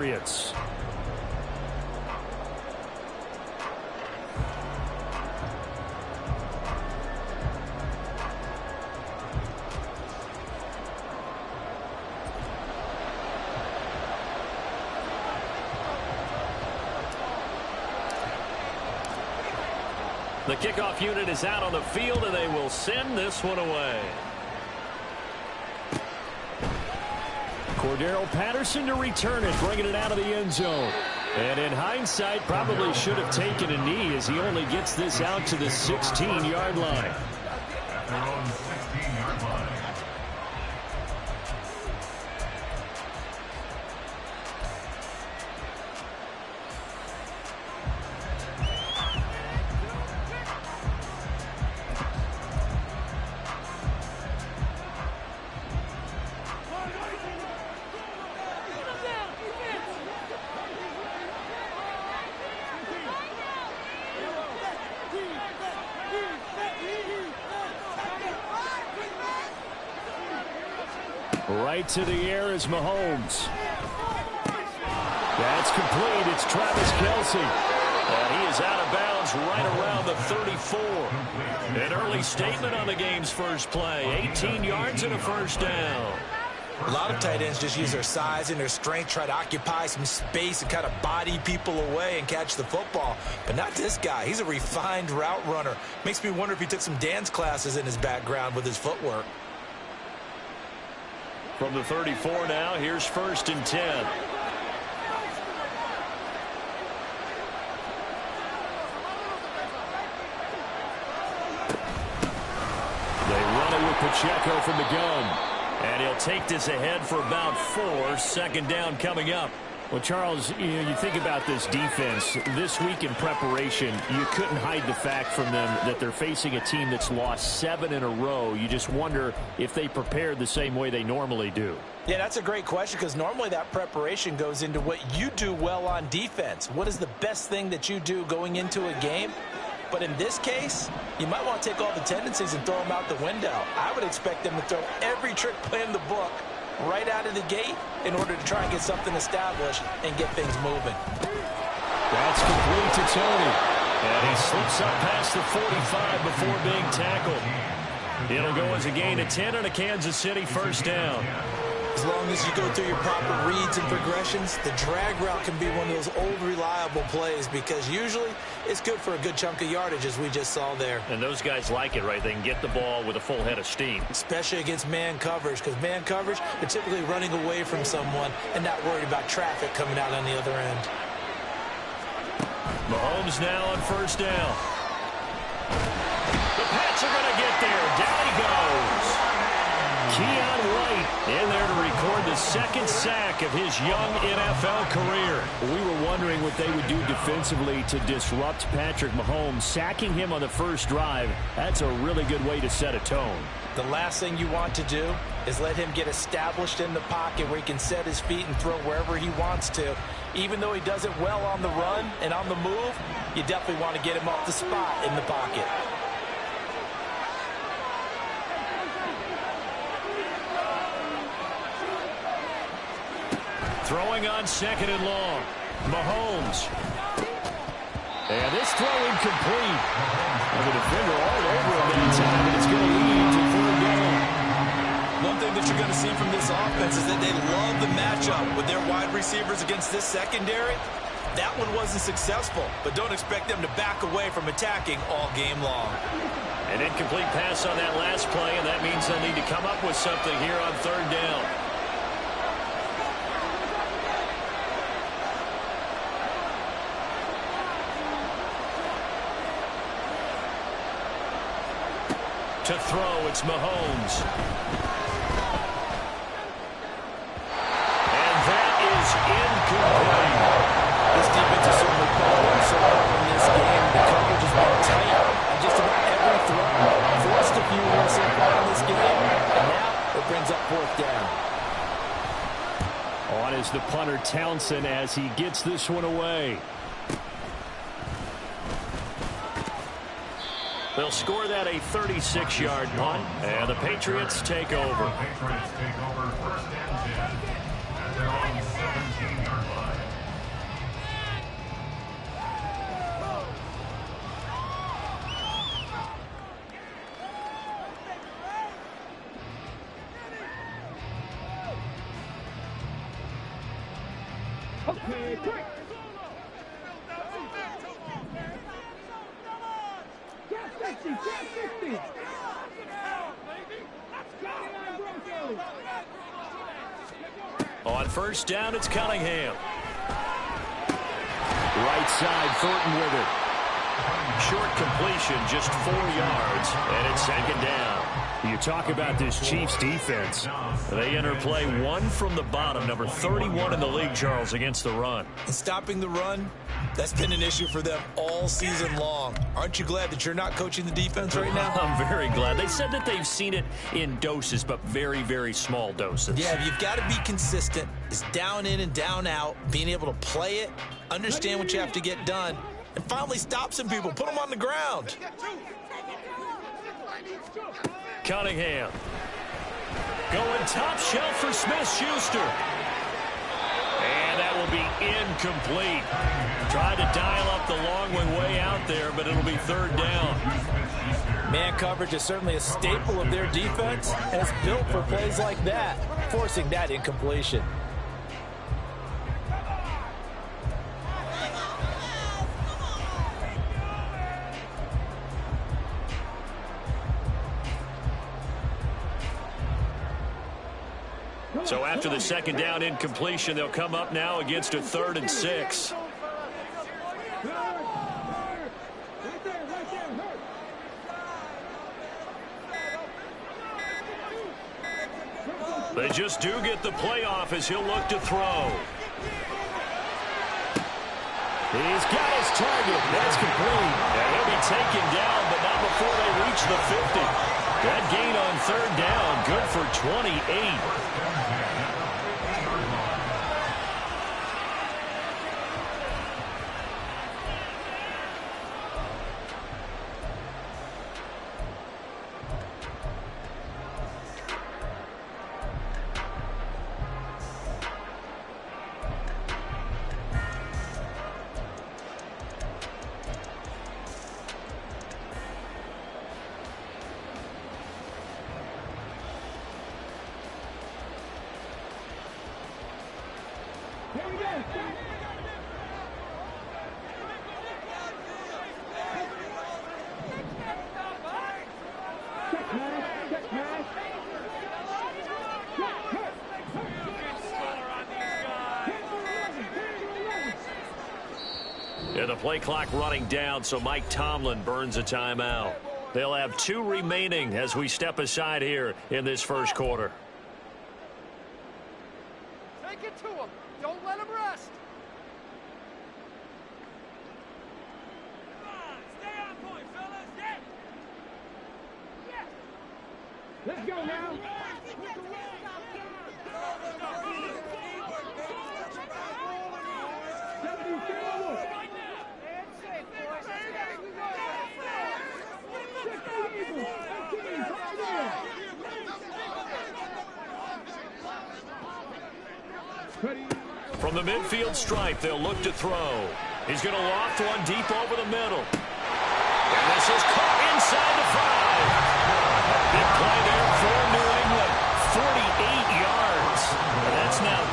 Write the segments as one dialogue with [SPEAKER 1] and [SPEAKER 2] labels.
[SPEAKER 1] Patriots. The kickoff unit is out on the field, and they will send this one away. Cordero Patterson to return it, bringing it out of the end zone. And in hindsight, probably should have taken a knee as he only gets this out to the 16-yard line.
[SPEAKER 2] Their own 16-yard line.
[SPEAKER 1] Right to the air is Mahomes. That's complete. It's Travis Kelce. And he is out of bounds right around the 34. An early statement on the game's first play. 18 yards and a first down.
[SPEAKER 3] A lot of tight ends just use their size and their strength, try to occupy some space and kind of body people away and catch the football. But not this guy. He's a refined route runner. Makes me wonder if he took some dance classes in his background with his footwork.
[SPEAKER 1] From the 34 now, here's 1st and 10. They run it with Pacheco from the gun. And he'll take this ahead for about 4. 2nd down coming up. Well, Charles, you think about this defense. This week in preparation, you couldn't hide the fact from them that they're facing a team that's lost 7 in a row. You just wonder if they prepared the same way they normally do.
[SPEAKER 3] Yeah, that's a great question because normally that preparation goes into what you do well on defense. What is the best thing that you do going into a game? But in this case, you might want to take all the tendencies and throw them out the window. I would expect them to throw every trick play in the book right out of the gate in order to try and get something established and get things moving.
[SPEAKER 1] That's complete to Tony. And he slips up past the 45 before being tackled. It'll go as a gain of 10 and a Kansas City 1st down.
[SPEAKER 3] As long as you go through your proper reads and progressions, the drag route can be one of those old reliable plays because usually it's good for a good chunk of yardage as we just saw there.
[SPEAKER 1] And those guys like it, right? They can get the ball with a full head of steam.
[SPEAKER 3] Especially against man coverage because man coverage, they're typically running away from someone and not worried about traffic coming out on the other end.
[SPEAKER 1] Mahomes now on 1st down. The Pats are going to get there. Down he goes. Keon White in there to record the 2nd sack of his young NFL career. We were wondering what they would do defensively to disrupt Patrick Mahomes. Sacking him on the first drive, that's a really good way to set a tone.
[SPEAKER 3] The last thing you want to do is let him get established in the pocket where he can set his feet and throw wherever he wants to. Even though he does it well on the run and on the move, you definitely want to get him off the spot in the pocket.
[SPEAKER 1] Throwing on 2nd and long. Mahomes. And this throw incomplete. And the defender all over him that time, and it's going to lead to 3rd down.
[SPEAKER 3] One thing that you're going to see from this offense is that they love the matchup with their wide receivers against this secondary. That one wasn't successful, but don't expect them to back away from attacking all game long.
[SPEAKER 1] An incomplete pass on that last play, and that means they'll need to come up with something here on 3rd down. To throw, it's Mahomes. And that is incomplete.
[SPEAKER 3] This defense is certainly playing so well in this game. The coverage has been tight on just about every throw. Forced a few more so far in this game, and now it brings up 4th down.
[SPEAKER 1] On is the punter Townsend as he gets this one away. They'll score that a 36-yard punt, and the Patriots take over.
[SPEAKER 2] The Patriots take over 1st and 10 at their own 17-yard line.
[SPEAKER 1] On first down, it's Cunningham. Right side, Thornton with it. Short completion, just 4 yards, and it's second down. You talk about this Chiefs defense. They enter play 1 from the bottom, number 31 in the league, Charles, against the run.
[SPEAKER 3] And stopping the run, that's been an issue for them all season long. Aren't you glad that you're not coaching the defense right now?
[SPEAKER 1] I'm very glad. They said that they've seen it in doses, but very, very small doses.
[SPEAKER 3] Yeah, you've got to be consistent. It's down in and down out, being able to play it, understand what you have to get done, and finally stop some people, put them on the ground.
[SPEAKER 1] Cunningham going top shelf for Smith-Schuster. And that will be incomplete. Tried to dial up the long way out there, but it'll be third down.
[SPEAKER 3] Man coverage is certainly a staple of their defense, and it's built for plays like that, forcing that incompletion.
[SPEAKER 1] So after the second down incompletion, they'll come up now against a 3rd and 6. They just do get the playoff as he'll look to throw. He's got his target. That's complete. And he'll be taken down, but not before they reach the 50. That gain on 3rd down, good for 28. And the play clock running down, so Mike Tomlin burns a timeout. They'll have 2 remaining as we step aside here in this first quarter.
[SPEAKER 4] Take it to him. Don't let him rest. Come on, stay on point, fellas. Yeah. Let's go now.
[SPEAKER 1] From the midfield stripe, they'll look to throw. He's going to loft one deep over the middle. And this is caught inside the 5. Big play there for New England. 48 yards. And that's now 2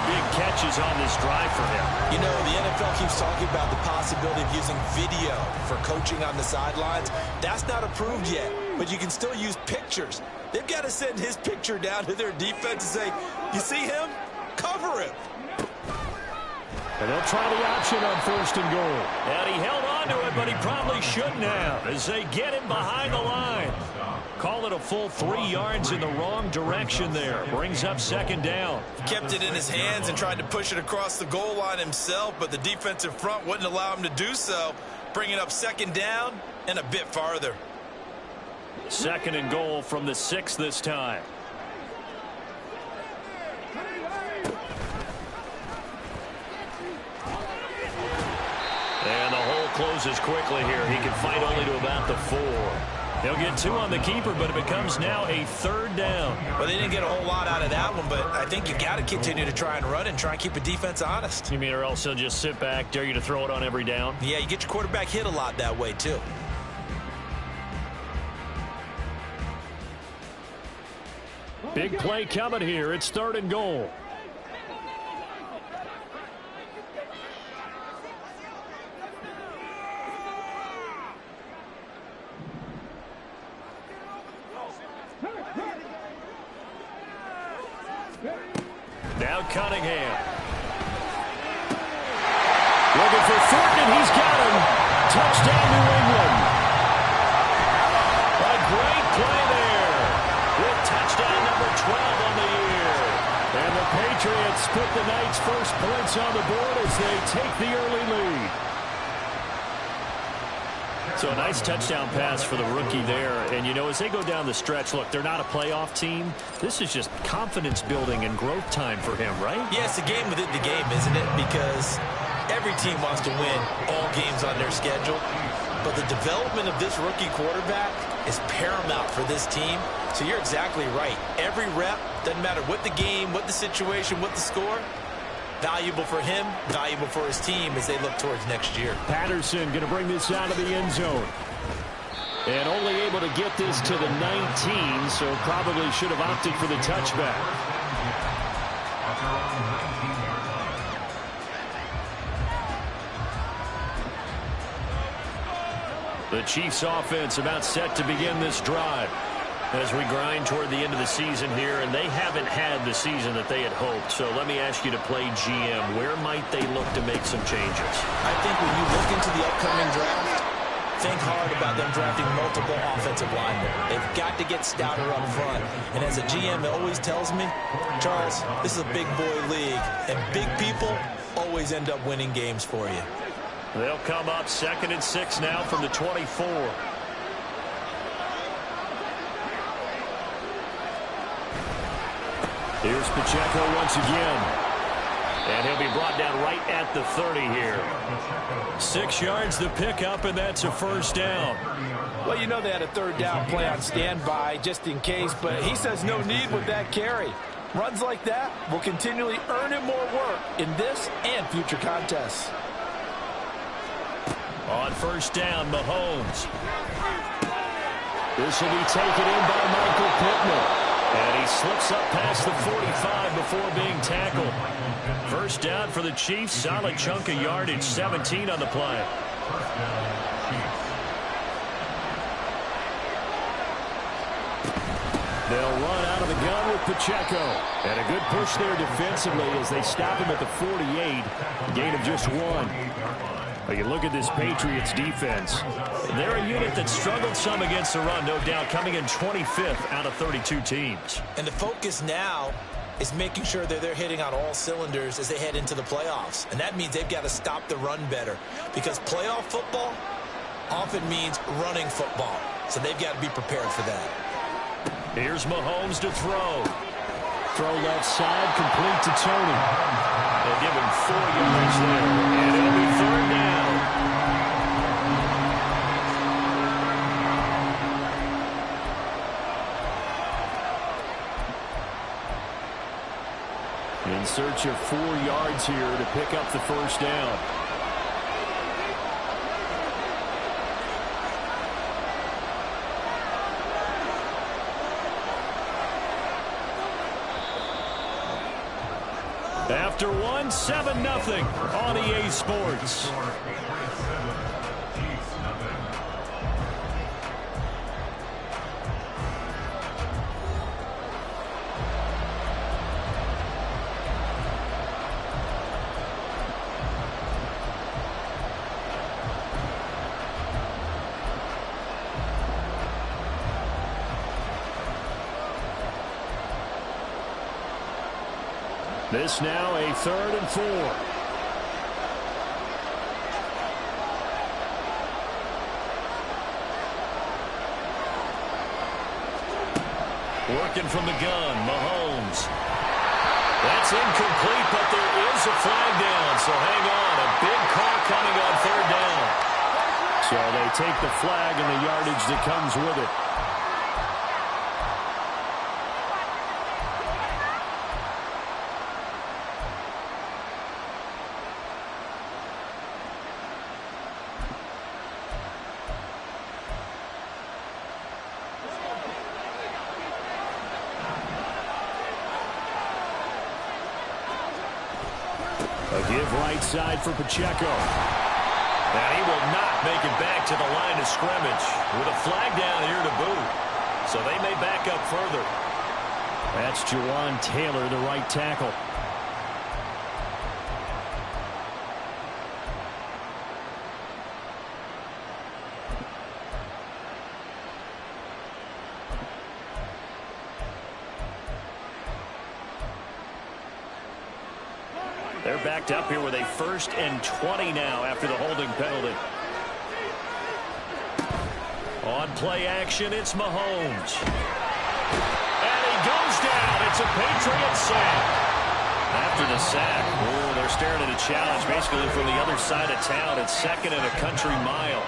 [SPEAKER 1] big catches on this drive for him.
[SPEAKER 3] You know, the NFL keeps talking about the possibility of using video for coaching on the sidelines. That's not approved yet, but you can still use pictures. They've got to send his picture down to their defense and say, you see him? Cover him.
[SPEAKER 1] And they'll try the option on 1st and goal. And he held on to it, but he probably shouldn't have as they get him behind the line. Call it a full 3 yards in the wrong direction there. Brings up 2nd down.
[SPEAKER 3] Kept it in his hands and tried to push it across the goal line himself, but the defensive front wouldn't allow him to do so. Bringing up 2nd down and a bit farther.
[SPEAKER 1] 2nd and goal from the 6 this time. And the hole closes quickly here. He can fight only to about the 4. They'll get 2 on the keeper, but it becomes now a 3rd down.
[SPEAKER 3] Well, they didn't get a whole lot out of that one, but I think you got to continue to try and run and try and keep the defense honest.
[SPEAKER 1] You mean or else they'll just sit back, dare you to throw it on every down?
[SPEAKER 3] Yeah, you get your quarterback hit a lot that way, too.
[SPEAKER 1] Big play coming here. It's 3rd and goal. Cunningham. Looking for Thornton, and he's got him. Touchdown, New England. A great play there with touchdown number 12 on the year. And the Patriots put the night's first points on the board as they take the early lead. So a nice touchdown pass for the rookie there. And, you know, as they go down the stretch, look, they're not a playoff team. This is just confidence building and growth time for him, right?
[SPEAKER 3] Yeah, it's a game within the game, isn't it? Because every team wants to win all games on their schedule. But the development of this rookie quarterback is paramount for this team. So you're exactly right. Every rep, doesn't matter what the game, what the situation, what the score, valuable for him, valuable for his team as they look towards next year.
[SPEAKER 1] Patterson going to bring this out of the end zone. And only able to get this to the 19, so probably should have opted for the touchback. The Chiefs offense about set to begin this drive as we grind toward the end of the season here, and they haven't had the season that they had hoped. So let me ask you to play GM. Where might they look to make some changes?
[SPEAKER 3] I think when you look into the upcoming draft, think hard about them drafting multiple offensive linemen. They've got to get stouter up front. And as a GM, it always tells me, Charles, this is a big boy league, and big people always end up winning games for you.
[SPEAKER 1] They'll come up 2nd and 6 now from the 24. Here's Pacheco once again. And he'll be brought down right at the 30 here. 6 yards to pick up, and that's a first down.
[SPEAKER 3] Well, you know they had a third down play on standby just in case, but he says no need with that carry. Runs like that will continually earn him more work in this and future contests.
[SPEAKER 1] On first down, Mahomes. This will be taken in by Michael Pittman. And he slips up past the 45 before being tackled. First down for the Chiefs. Solid chunk of yardage. 17 on the play. They'll run out of the gun with Pacheco. And a good push there defensively as they stop him at the 48. Gain of just 1. But you look at this Patriots defense. They're a unit that struggled some against the run, no doubt, coming in 25th out of 32 teams.
[SPEAKER 3] And the focus now is making sure that they're hitting on all cylinders as they head into the playoffs. And that means they've got to stop the run better, because playoff football often means running football. So they've got to be prepared for that.
[SPEAKER 1] Here's Mahomes to throw. Throw left side, complete to Tony. They'll give him 4 yards there, and it'll be 3rd down. In search of 4 yards here to pick up the first down. After 1, 7-0 on EA Sports. This now a 3rd and 4. Working from the gun, Mahomes. That's incomplete, but there is a flag down, so hang on. A big call coming on 3rd down. So they take the flag and the yardage that comes with it. A give right side for Pacheco. And he will not make it back to the line of scrimmage with a flag down here to boot. So they may back up further. That's Jawan Taylor, the right tackle. They're backed up here with a 1st and 20 now after the holding penalty. On play action, it's Mahomes. And he goes down. It's a Patriot sack. After the sack, they're staring at a challenge basically from the other side of town. It's 2nd and a country mile.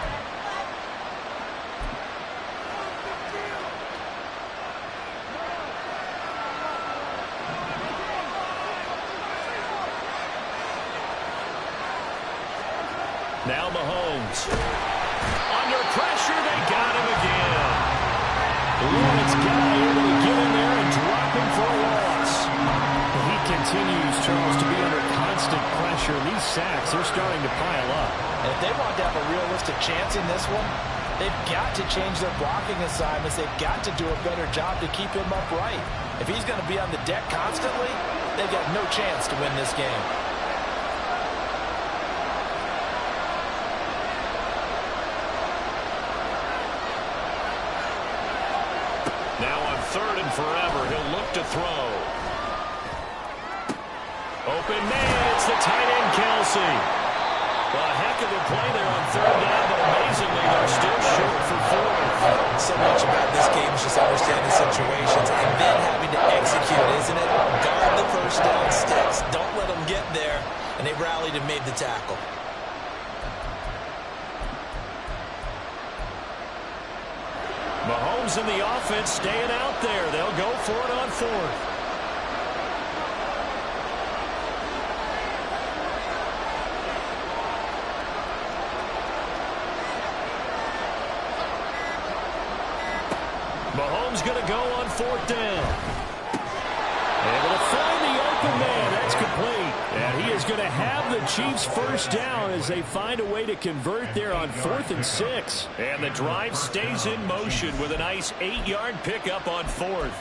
[SPEAKER 1] Now Mahomes. Under pressure, they got him again. Lawrence got able to get in there and drop him for a loss.
[SPEAKER 5] He continues, Charles, to be under constant pressure. These sacks, they're starting to pile up.
[SPEAKER 3] And if they want to have a realistic chance in this one, they've got to change their blocking assignments. They've got to do a better job to keep him upright. If he's going to be on the deck constantly, they've got no chance to win this game.
[SPEAKER 1] Now on 3rd and forever, he'll look to throw. Open man, it's the tight end, Kelsey. Well, a heck of a play there on 3rd down, but amazingly, they're still short for 4th.
[SPEAKER 3] So much about this game is just understanding situations and then having to execute, isn't it? Guard the 1st down sticks. Don't let them get there. And they rallied and made the tackle.
[SPEAKER 1] Mahomes and the offense staying out there. They'll go for it on 4th. Mahomes going to go on 4th down. Able to find the open man. That's complete. And he is going to have the Chiefs 1st down as they find a way to convert there on 4th and 6. And the drive stays in motion with a nice 8-yard pickup on 4th.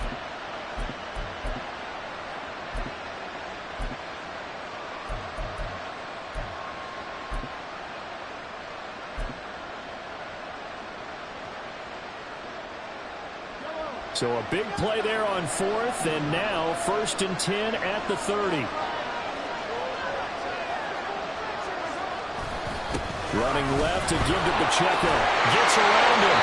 [SPEAKER 1] So a big play there on 4th, and now 1st and 10 at the 30. Running left to give to Pacheco. Gets around him.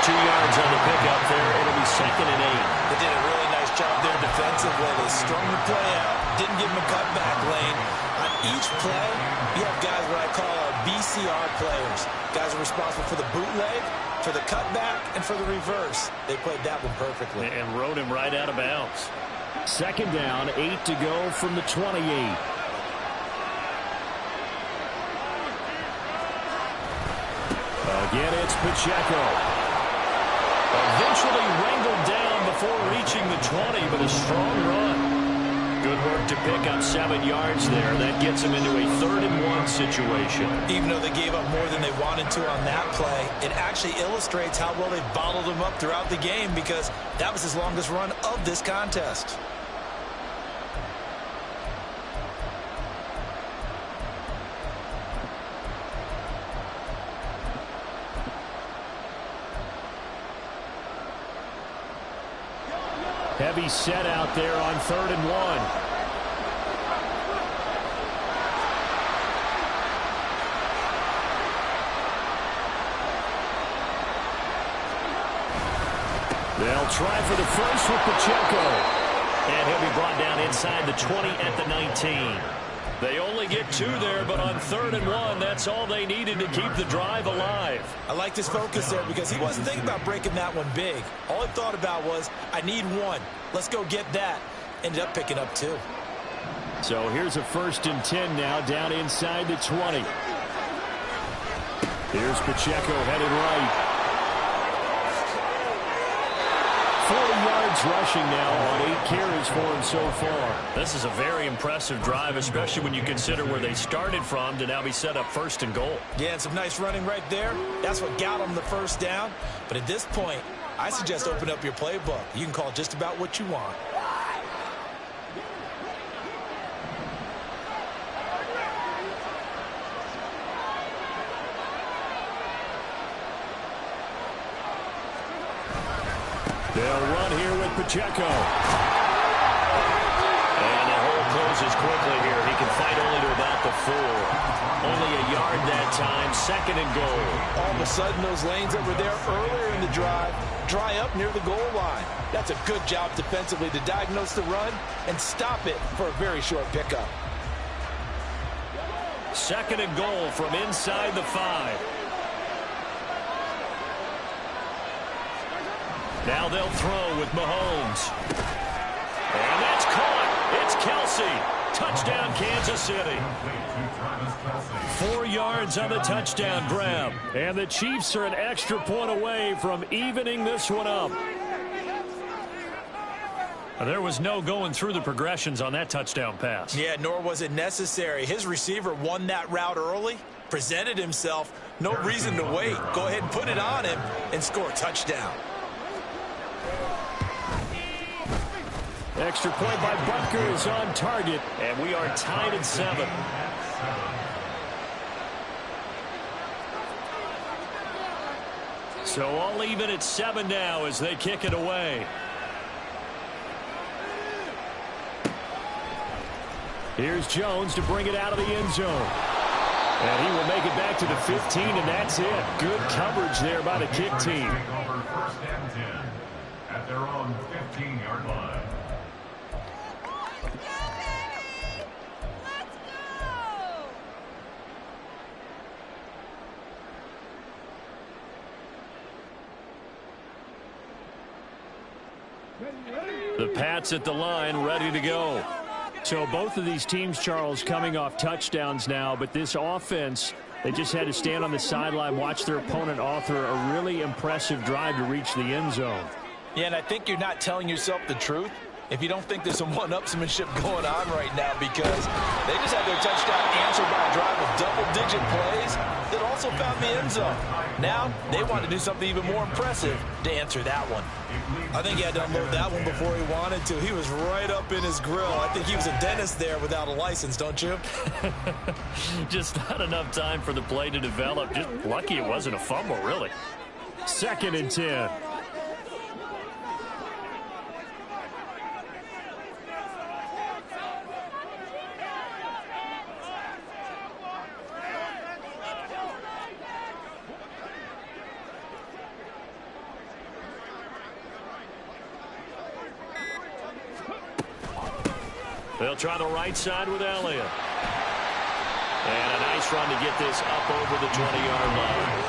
[SPEAKER 1] 2 yards on the pickup there. It'll be 2nd and 8.
[SPEAKER 3] They did a really nice job there defensively. They strung the play out. Didn't give him a cutback lane. On each play, you have guys what I call our BCR players. Guys are responsible for the bootleg, for the cutback, and for the reverse. They played that one perfectly.
[SPEAKER 1] And rode him right out of bounds.
[SPEAKER 5] 2nd down, 8 to go from the 28.
[SPEAKER 1] Again, it's Pacheco. Eventually wrangled down before reaching the 20, but a strong run. Good work to pick up 7 yards there. That gets him into a 3rd and 1 situation.
[SPEAKER 3] Even though they gave up more than they wanted to on that play, it actually illustrates how well they bottled him up throughout the game because that was his longest run of this contest.
[SPEAKER 1] Heavy set out there on 3rd and 1. They'll try for the first with Pacheco. And he'll be brought down inside the 20 at the 19. They only get 2 there, but on 3rd and 1, that's all they needed to keep the drive alive.
[SPEAKER 3] I like his focus there because he wasn't thinking about breaking that one big. All he thought about was, I need 1. Let's go get that. Ended up picking up 2.
[SPEAKER 5] So here's a 1st and 10 now down inside the 20.
[SPEAKER 1] Here's Pacheco headed right.
[SPEAKER 5] 40 yards rushing now on 8 carries for him so far.
[SPEAKER 1] This is a very impressive drive, especially when you consider where they started from to now be set up 1st and goal.
[SPEAKER 3] Yeah, and some nice running right there. That's what got them the 1st down. But at this point, I suggest open up your playbook. You can call just about what you want.
[SPEAKER 1] They'll run here with Pacheco. And the hole closes quickly here. He can fight only to about the 4. Only a yard that time, 2nd and goal.
[SPEAKER 3] All of a sudden, those lanes that were there earlier in the drive dry up near the goal line. That's a good job defensively to diagnose the run and stop it for a very short pickup.
[SPEAKER 1] 2nd and goal from inside the 5. Now they'll throw with Mahomes. And that's caught. It's Kelsey. Touchdown, Kansas City. 4 yards on the touchdown grab.
[SPEAKER 5] And the Chiefs are an extra point away from evening this one up.
[SPEAKER 1] There was no going through the progressions on that touchdown pass.
[SPEAKER 3] Yeah, nor was it necessary. His receiver won that route early, presented himself. No reason to wait. Go ahead and put it on him and score a touchdown.
[SPEAKER 5] Extra point by Butker is on target.
[SPEAKER 1] And we are tied at 7. So all even at 7 now as they kick it away.
[SPEAKER 5] Here's Jones to bring it out of the end zone. And he will make it back to the 15, and that's it. Good coverage there by the kick team.
[SPEAKER 2] Over 1st and 10 at their own 15-yard line.
[SPEAKER 1] The Pats at the line, ready to go.
[SPEAKER 5] So both of these teams, Charles, coming off touchdowns now, but this offense, they just had to stand on the sideline, watch their opponent author a really impressive drive to reach the end zone.
[SPEAKER 3] Yeah, and I think you're not telling yourself the truth if you don't think there's some one-upsmanship going on right now, because they just had their touchdown answered by a drive of double-digit plays that also found the end zone. Now, they want to do something even more impressive to answer that one. I think he had to unload that one before he wanted to. He was right up in his grill. I think he was a dentist there without a license, don't you?
[SPEAKER 1] Just not enough time for the play to develop. Just lucky it wasn't a fumble, really.
[SPEAKER 5] 2nd and 10.
[SPEAKER 1] They'll try the right side with Elliott. And a nice run to get this up over the 20-yard line.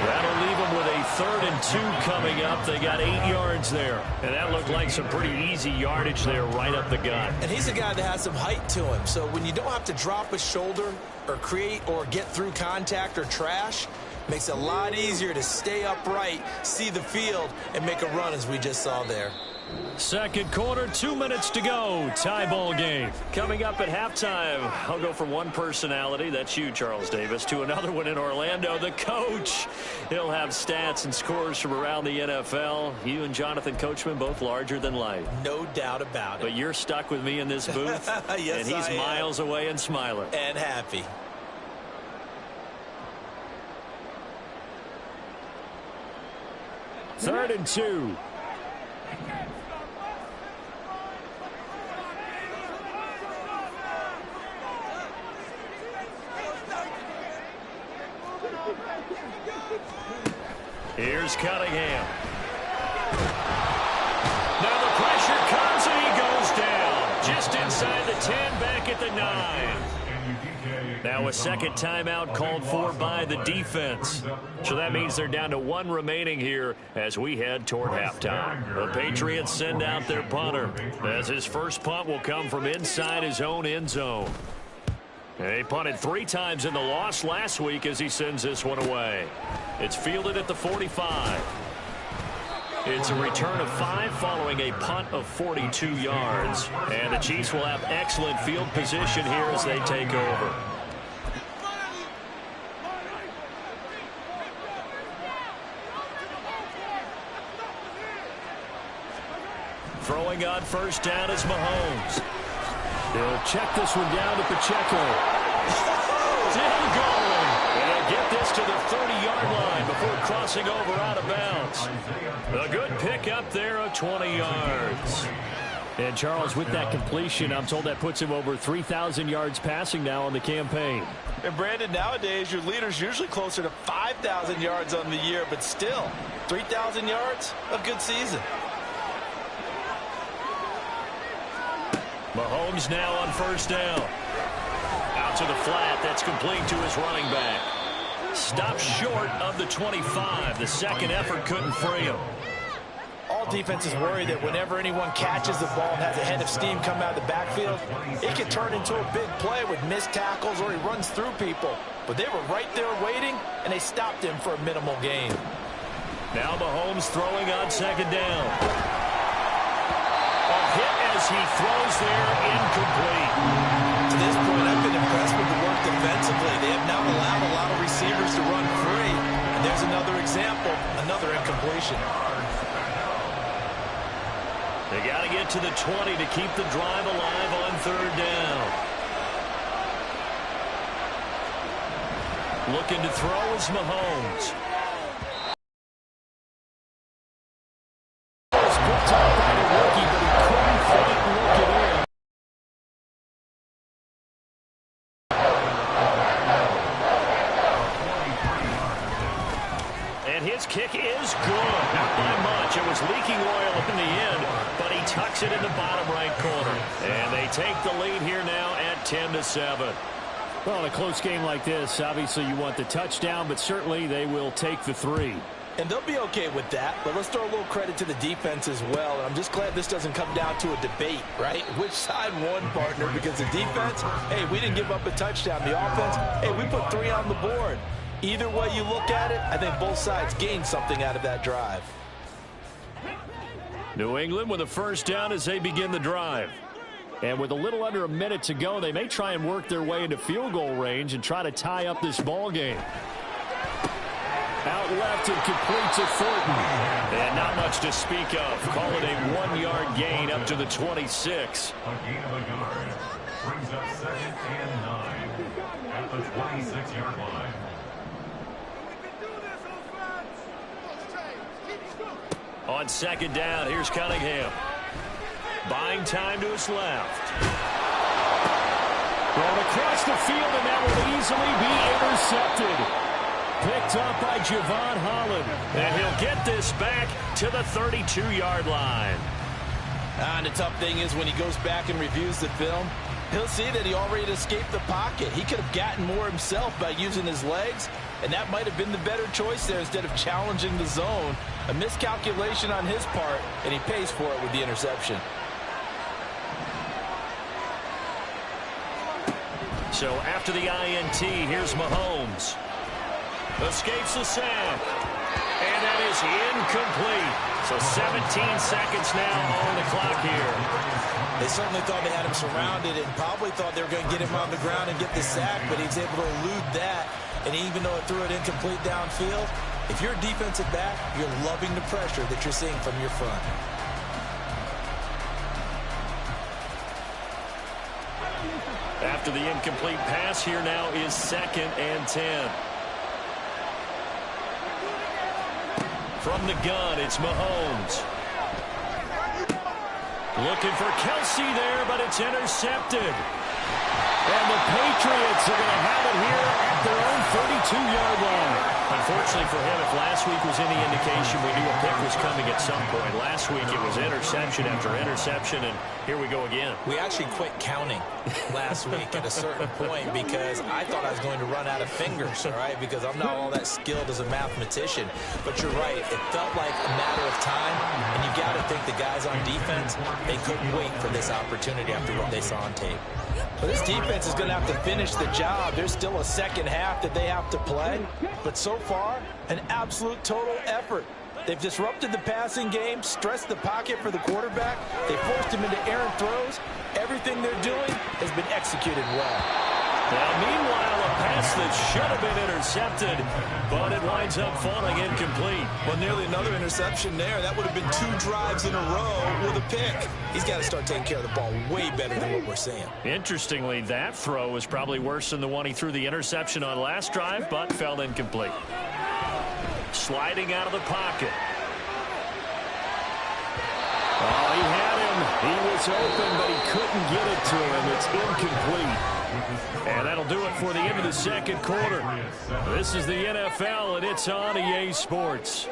[SPEAKER 1] That'll leave them with a 3rd and 2 coming up. They got 8 yards there. And that looked like some pretty easy yardage there right up the gut.
[SPEAKER 3] And he's a guy that has some height to him. So when you don't have to drop a shoulder or create or get through contact or trash, makes it a lot easier to stay upright, see the field, and make a run as we just saw there.
[SPEAKER 1] 2nd quarter, 2 minutes to go. Tie ball game. Coming up at halftime, I'll go from one personality, that's you, Charles Davis, to another one in Orlando, the coach. He'll have stats and scores from around the NFL. You and Jonathan Coachman, both larger than life.
[SPEAKER 3] No doubt about it.
[SPEAKER 1] But you're stuck with me in this booth,
[SPEAKER 3] yes,
[SPEAKER 1] and he's miles away and smiling.
[SPEAKER 3] And happy.
[SPEAKER 5] Third and 2.
[SPEAKER 1] Here's Cunningham. Now the pressure comes and he goes down. Just inside the 10, back at the 9. Now a second timeout called for by the defense. So that means they're down to 1 remaining here as we head toward halftime. The Patriots send out their punter as his first punt will come from inside his own end zone. He punted 3 times in the loss last week as he sends this one away. It's fielded at the 45. It's a return of 5 following a punt of 42 yards. And the Chiefs will have excellent field position here as they take over. Throwing on first down is Mahomes.
[SPEAKER 5] They'll check this one down to Pacheco.
[SPEAKER 1] Still going. And they'll get this to the 30-yard line before crossing over out of bounds. A good pick up there of 20 yards.
[SPEAKER 5] And Charles, with that completion, I'm told that puts him over 3,000 yards passing now on the campaign.
[SPEAKER 3] And Brandon, nowadays your leader's usually closer to 5,000 yards on the year, but still 3,000 yards, a good season.
[SPEAKER 1] Mahomes now on first down. Out to the flat. That's complete to his running back. Stopped short of the 25. The second effort couldn't free him.
[SPEAKER 3] All defenses worry that whenever anyone catches the ball and has a head of steam come out of the backfield, it can turn into a big play with missed tackles or he runs through people. But they were right there waiting, and they stopped him for a minimal gain.
[SPEAKER 1] Now Mahomes throwing on second down. A hit as he throws there, incomplete.
[SPEAKER 3] To this point, I've been impressed with the work defensively. They have now allowed a lot of receivers to run free. And there's another example, another incompletion.
[SPEAKER 1] They got to get to the 20 to keep the drive alive on third down. Looking to throw is Mahomes. His kick is good. Not by much. It was leaking oil in the end, but he tucks it in the bottom right corner. And they take the lead here now at 10-7.
[SPEAKER 5] Well, in a close game like this, obviously you want the touchdown, but certainly they will take the 3.
[SPEAKER 3] And they'll be okay with that, but let's throw a little credit to the defense as well. And I'm just glad this doesn't come down to a debate, right? Which side won, partner? Because the defense, hey, we didn't give up a touchdown. The offense, hey, we put 3 on the board. Either way you look at it, I think both sides gained something out of that drive.
[SPEAKER 5] New England with a first down as they begin the drive. And with a little under a minute to go, they may try and work their way into field goal range and try to tie up this ball game. Out left and complete to Thornton.
[SPEAKER 1] And not much to speak of. Call it a 1-yard gain up to the 26.
[SPEAKER 2] A gain of a yard brings up 2nd and 9 at the 26-yard line.
[SPEAKER 1] On second down, here's Cunningham. Buying time to his left.
[SPEAKER 5] Thrown across the field, and that will easily be intercepted. Picked up by Javon Holland.
[SPEAKER 1] And he'll get this back to the 32-yard line.
[SPEAKER 3] And the tough thing is when he goes back and reviews the film, he'll see that he already escaped the pocket. He could have gotten more himself by using his legs, and that might have been the better choice there instead of challenging the zone. A miscalculation on his part, and he pays for it with the interception.
[SPEAKER 1] So after the INT, here's Mahomes. Escapes the sack. And that is incomplete. So 17 seconds now on the clock here.
[SPEAKER 3] They certainly thought they had him surrounded and probably thought they were going to get him on the ground and get the sack, but he was able to elude that. And even though it threw it incomplete downfield, if you're a defensive back, you're loving the pressure that you're seeing from your front.
[SPEAKER 1] After the incomplete pass, here now is 2nd and 10. From the gun, it's Mahomes. Looking for Kelsey there, but it's intercepted. And the Patriots are going to have it here at their own 32-yard line. Unfortunately for him, if last week was any indication, we knew a pick was coming at some point. Last week it was interception after interception, and here we go again.
[SPEAKER 3] We actually quit counting last week at a certain point because I thought I was going to run out of fingers, all right, because I'm not all that skilled as a mathematician. But you're right. It felt like a matter of time, and you got to think the guys on defense, they couldn't wait for this opportunity after what they saw on tape. But this defense is going to have to finish the job. There's still a second half that they have to play. But so far, an absolute total effort. They've disrupted the passing game, stressed the pocket for the quarterback. They forced him into errant throws. Everything they're doing has been executed well.
[SPEAKER 1] Now, meanwhile, a pass that should have been intercepted, but it winds up falling incomplete.
[SPEAKER 3] Well, nearly another interception there. That would have been 2 drives in a row with a pick. He's got to start taking care of the ball way better than what we're seeing.
[SPEAKER 1] Interestingly, that throw was probably worse than the one he threw the interception on last drive, but fell incomplete. Sliding out of the pocket. Oh, he had him.
[SPEAKER 5] He was open, but he couldn't get it to him. It's incomplete. And that'll do it for the end of the second quarter. This is the NFL, and it's on EA Sports.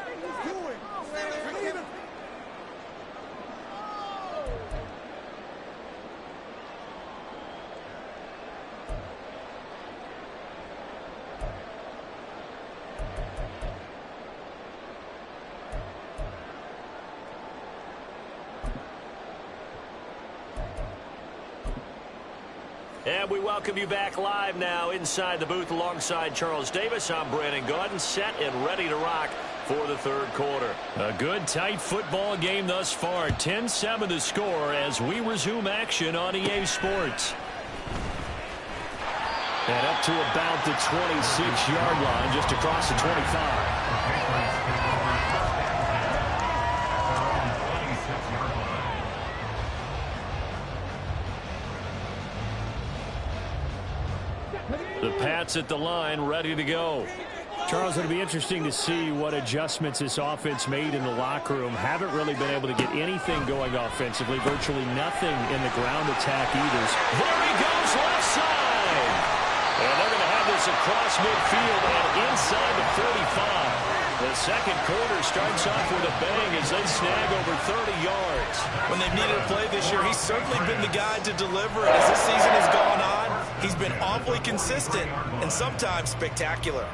[SPEAKER 1] And we welcome you back live now inside the booth alongside Charles Davis. I'm Brandon Gaudin, set and ready to rock for the third quarter. A good, tight football game thus far. 10-7 the score as we resume action on EA Sports. And up to about the 26-yard line, just across the 25. The Pats at the line, ready to go.
[SPEAKER 5] Charles, it'll be interesting to see what adjustments this offense made in the locker room. Haven't really been able to get anything going offensively. Virtually nothing in the ground attack either.
[SPEAKER 1] There he goes, left side. And they're going to have this across midfield and inside the 45. The second quarter starts off with a bang as they snag over 30 yards.
[SPEAKER 3] When they've needed a play this year, he's certainly been the guy to deliver. And as this season has gone on, he's been awfully consistent and sometimes spectacular.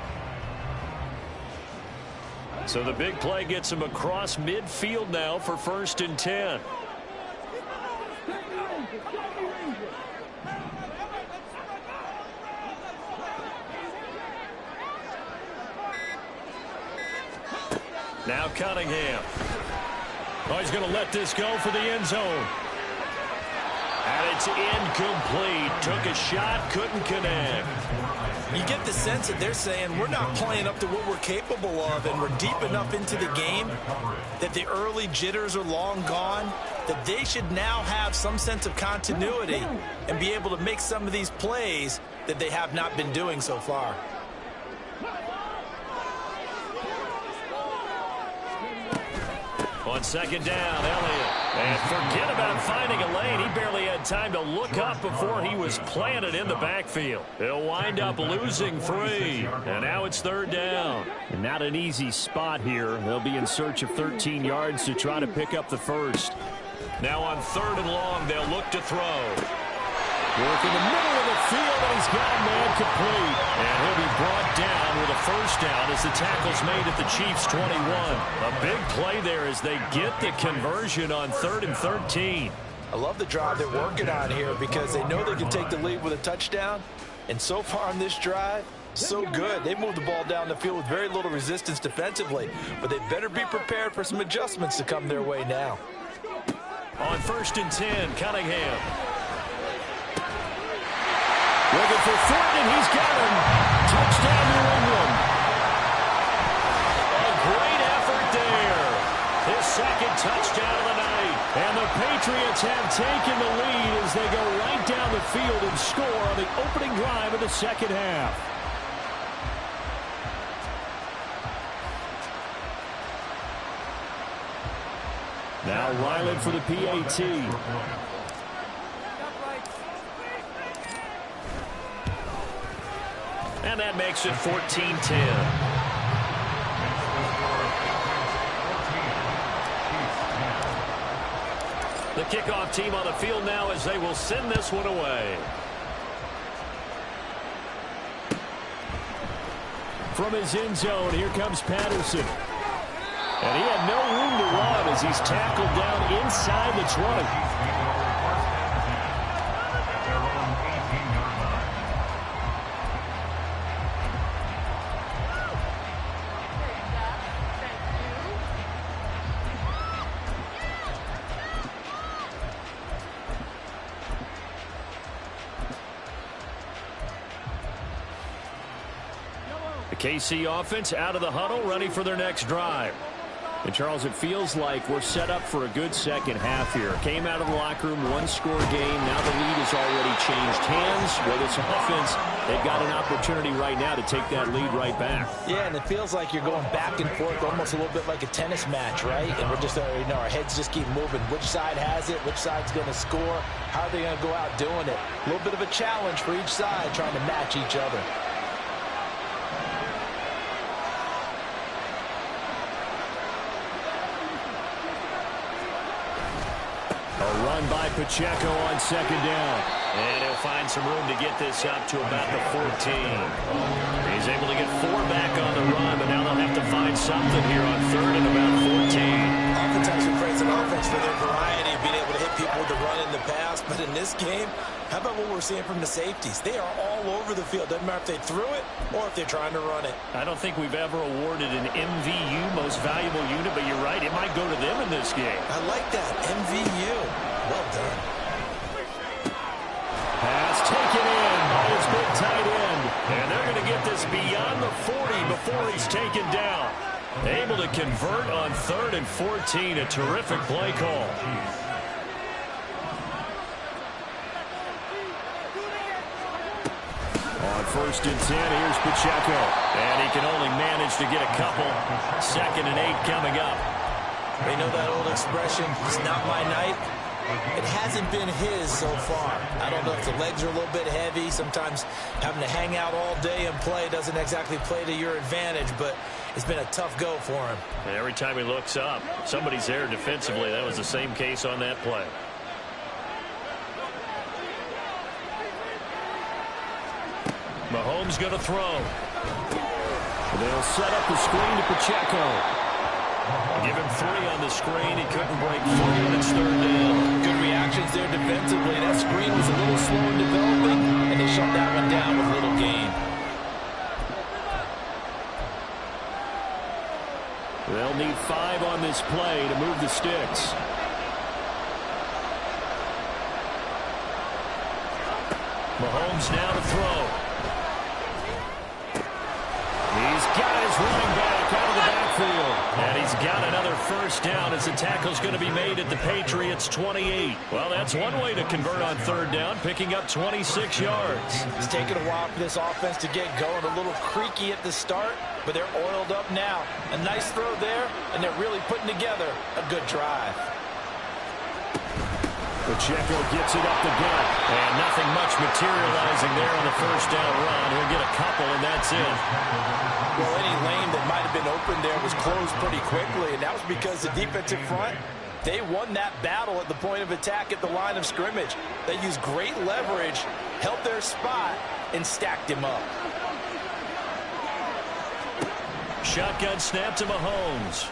[SPEAKER 1] So the big play gets him across midfield now for 1st and 10. Now Cunningham. Oh, he's going to let this go for the end zone. And it's incomplete. Took a shot, couldn't connect.
[SPEAKER 3] You get the sense that they're saying we're not playing up to what we're capable of, and we're deep enough into the game that the early jitters are long gone, that they should now have some sense of continuity and be able to make some of these plays that they have not been doing so far.
[SPEAKER 1] On 2nd down, Elliott. And forget about finding a lane. He barely had time to look up before he was planted in the backfield. He'll wind up losing 3. And now it's 3rd down.
[SPEAKER 5] And not an easy spot here. They'll be in search of 13 yards to try to pick up the first.
[SPEAKER 1] Now on 3rd and long, they'll look to throw.
[SPEAKER 5] Work in the middle of the field, and he's got a man complete.
[SPEAKER 1] And he'll be brought down with a 1st down as the tackle's made at the Chiefs' 21. A big play there as they get the conversion on 3rd and 13.
[SPEAKER 3] I love the drive they're working on here because they know they can take the lead with a touchdown. And so far on this drive, so good. They moved the ball down the field with very little resistance defensively. But they better be prepared for some adjustments to come their way now.
[SPEAKER 1] On 1st and 10, Cunningham.
[SPEAKER 5] Looking for Ford, and he's got him. Touchdown, New England.
[SPEAKER 1] A great effort there. His 2nd touchdown of the night.
[SPEAKER 5] And the Patriots have taken the lead as they go right down the field and score on the opening drive of the second half. Now Ryland for the PAT.
[SPEAKER 1] And that makes it 14-10. The kickoff team on the field now as they will send this one away.
[SPEAKER 5] From his end zone, here comes Patterson. And he had no room to run as he's tackled down inside the 20.
[SPEAKER 1] KC offense out of the huddle, ready for their next drive.
[SPEAKER 5] And, Charles, it feels like we're set up for a good second half here. Came out of the locker room, one-score game. Now the lead has already changed hands. With this offense, they've got an opportunity right now to take that lead right back.
[SPEAKER 3] Yeah, and it feels like you're going back and forth, almost a little bit like a tennis match, right? And we're just, our heads just keep moving. Which side has it? Which side's going to score? How are they going to go out doing it? A little bit of a challenge for each side, trying to match each other.
[SPEAKER 5] A run by Pacheco on second down.
[SPEAKER 1] And he'll find some room to get this up to about the 14. He's able to get 4 back on the run, but now they'll have to find something here on third and about 14.
[SPEAKER 3] Oftentimes we praise an offense for their variety, being able to hit people with the run in the pass. But in this game, how about what we're seeing from the safeties? They are all over the field. Doesn't matter if they threw it or if they're trying to run it.
[SPEAKER 1] I don't think we've ever awarded an MVU, most valuable unit, but you're right, it might go to them in this game.
[SPEAKER 3] I like that, MVU. Well done.
[SPEAKER 1] Pass taken in by his big tight end. And they're going to get this beyond the 40 before he's taken down. Able to convert on third and 14. A terrific play call. On first and 10, here's Pacheco. And he can only manage to get a couple. Second and 8 coming up.
[SPEAKER 3] You know that old expression, it's not my night? It hasn't been his so far. I don't know if the legs are a little bit heavy. Sometimes having to hang out all day and play doesn't exactly play to your advantage, but it's been a tough go for him.
[SPEAKER 1] And every time he looks up, somebody's there defensively. That was the same case on that play. Mahomes going to throw.
[SPEAKER 5] They'll set up the screen to Pacheco.
[SPEAKER 1] Give him 3 on the screen. He couldn't break free, and it's third down.
[SPEAKER 3] Good reactions there defensively. That screen was a little slow in developing, and they shut that one down with little gain.
[SPEAKER 5] They'll need 5 on this play to move the sticks.
[SPEAKER 1] Mahomes now to throw. He's got his running back out of the backfield. And he's got another first down as the tackle's going to be made at the Patriots' 28. Well, that's one way to convert on third down, picking up 26 yards.
[SPEAKER 3] It's taken a while for this offense to get going. A little creaky at the start, but they're oiled up now. A nice throw there, and they're really putting together a good drive.
[SPEAKER 5] Pacheco gets it up the gut.
[SPEAKER 1] And nothing much materializing there on the first down run. He'll get a couple, and that's it.
[SPEAKER 3] Well, any lane that might have been open there was closed pretty quickly, and that was because the defensive front, they won that battle at the point of attack at the line of scrimmage. They used great leverage, held their spot, and stacked him up.
[SPEAKER 1] Shotgun snap to Mahomes.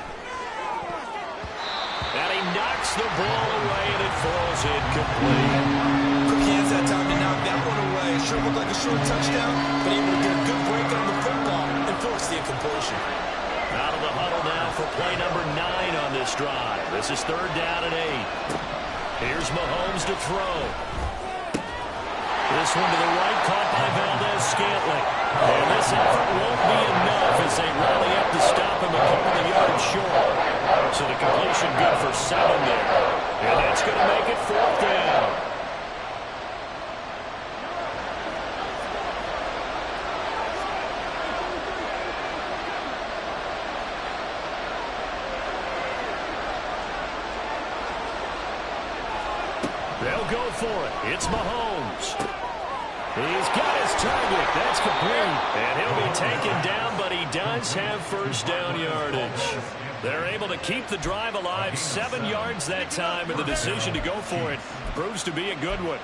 [SPEAKER 1] And he knocks the ball away, and it falls incomplete.
[SPEAKER 3] Quick hands that time to knock that one away. Sure looked like a short touchdown, but able to get a good break on the football and force the incompletion.
[SPEAKER 1] Out of the huddle now for play number 9 on this drive. This is third down and 8. Here's Mahomes to throw. This one to the right, caught by Valdez-Scantling. And this effort won't be enough as they rally up to stop him a couple of yards short. So the completion good for 7 there. And that's going to make it fourth down. They'll go for it. It's Mahomes. He's got his target. That's complete. And he'll be taken down, but he does have first down yardage. They're able to keep the drive alive, 7 yards that time, and the decision to go for it proves to be a good one.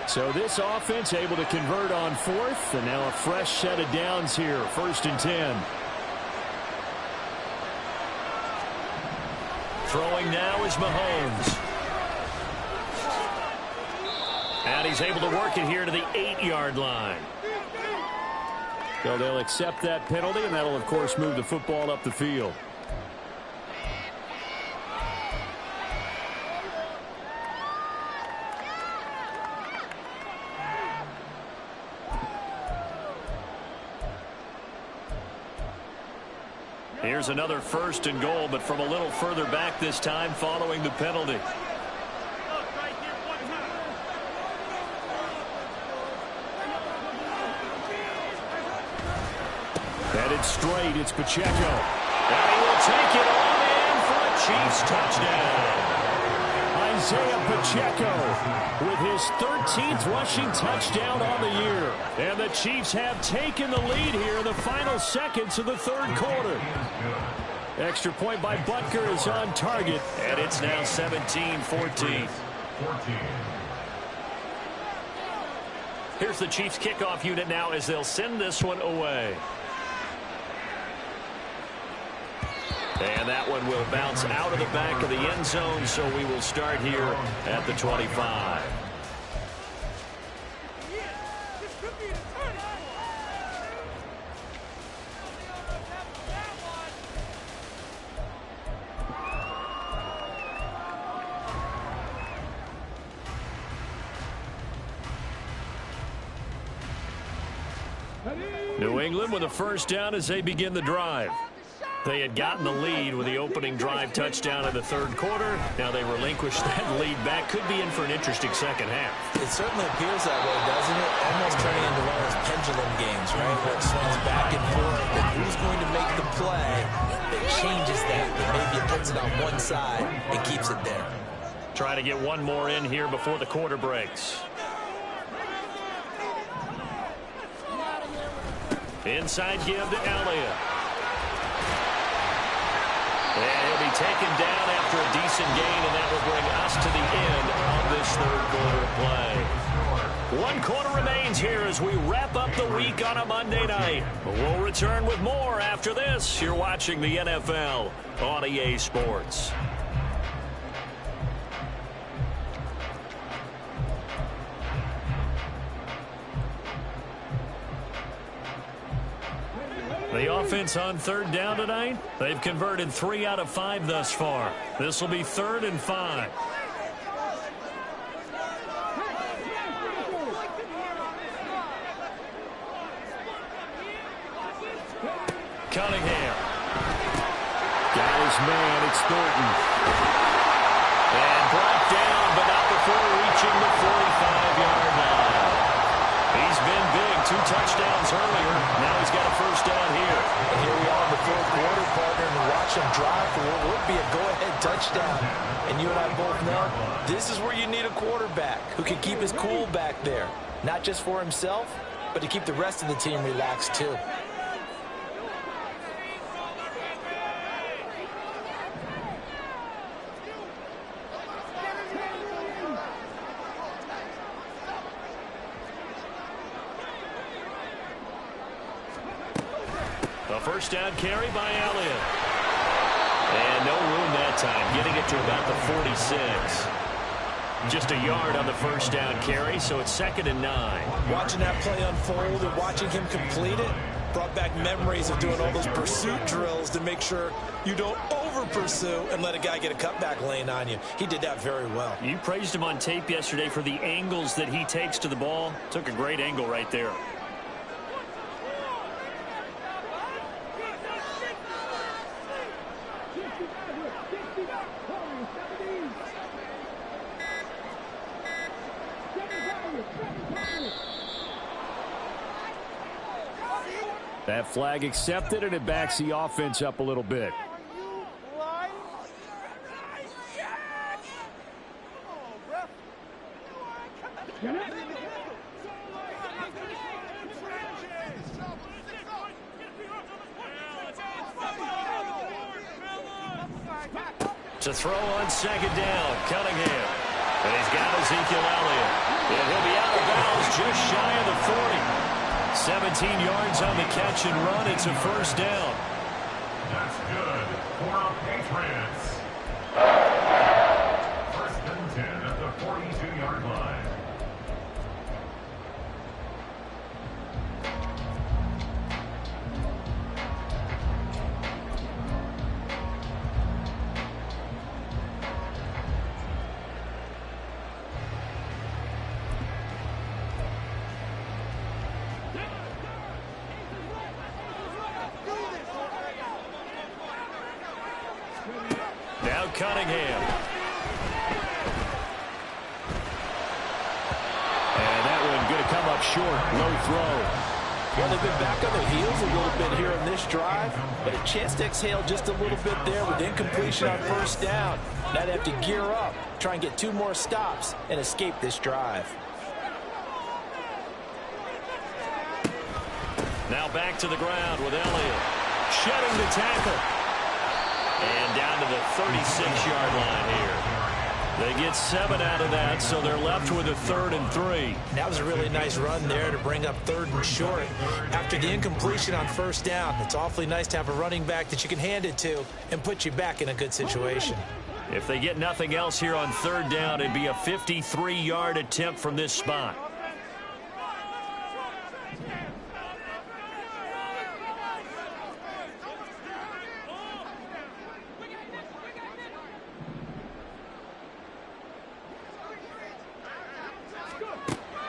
[SPEAKER 5] So this offense able to convert on fourth, and now a fresh set of downs here, first and 10.
[SPEAKER 1] Throwing now is Mahomes. And he's able to work it here to the 8-yard line.
[SPEAKER 5] So they'll accept that penalty, and that'll, of course, move the football up the field.
[SPEAKER 1] Here's another 1st and goal, but from a little further back this time following the penalty. Headed straight, it's Pacheco. And he will take it on in for a Chiefs touchdown. Isaiah Pacheco with his 13th rushing touchdown on the year. And the Chiefs have taken the lead here in the final seconds of the 3rd quarter. Extra point by Butker is on target, and it's now 17-14. Here's the Chiefs kickoff unit now as they'll send this one away. And that one will bounce out of the back of the end zone, so we will start here at the 25. New England with a 1st down as they begin the drive. They had gotten the lead with the opening drive touchdown in the 3rd quarter. Now they relinquished that lead back. Could be in for an interesting 2nd half.
[SPEAKER 3] It certainly appears that way, doesn't it? Almost turning into one of those pendulum games, right? Where it swings back and forth. And who's going to make the play that changes that? That maybe it puts it on one side and keeps it there.
[SPEAKER 1] Trying to get one more in here before the quarter breaks. Inside give to Elliott. And he'll be taken down after a decent gain, and that will bring us to the end of this 3rd quarter play. 1 quarter remains here as we wrap up the week on a Monday night. We'll return with more after this. You're watching the NFL on EA Sports. The offense on 3rd down tonight, they've converted 3 out of 5 thus far. This will be 3rd and 5. Cunningham. Got his man, it's Thornton. And brought down, but not before reaching the 45-yard line. He's been big, 2 touchdowns earlier. Now he's got a 1st down here.
[SPEAKER 3] And here we are in the 4th quarter, partner, and watch him drive for what would be a go-ahead touchdown. And you and I both know this is where you need a quarterback who can keep his cool back there. Not just for himself, but to keep the rest of the team relaxed too.
[SPEAKER 1] A 1st down carry by Elliott. And no room that time, getting it to about the 46. Just a yard on the 1st down carry, so it's 2nd and 9.
[SPEAKER 3] Watching that play unfold and watching him complete it brought back memories of doing all those pursuit drills to make sure you don't over-pursue and let a guy get a cutback lane on you. He did that very well.
[SPEAKER 1] You praised him on tape yesterday for the angles that he takes to the ball. Took a great angle right there. That flag accepted, and it backs the offense up a little bit. To throw on 2nd down, Cunningham. And he's got Ezekiel Elliott. And he'll be out of bounds just shy of the 40. 17 yards on the catch and run. It's a 1st down.
[SPEAKER 2] That's good for Patriots. 1st and 10 at the 42-yard line.
[SPEAKER 1] Cunningham. And that one going to come up short. Low throw.
[SPEAKER 3] Well, they've been back on their heels a little bit here in this drive, but a chance to exhale just a little bit there with incompletion on first down. Now they have to gear up, try and get 2 more stops, and escape this drive.
[SPEAKER 1] Now back to the ground with Elliott. Shedding the tackle. And down to the 36-yard line here. They get 7 out of that, so they're left with a 3rd and 3.
[SPEAKER 3] That was a really nice run there to bring up 3rd and short. After the incompletion on first down, it's awfully nice to have a running back that you can hand it to and put you back in a good situation.
[SPEAKER 1] If they get nothing else here on 3rd down, it'd be a 53-yard attempt from this spot.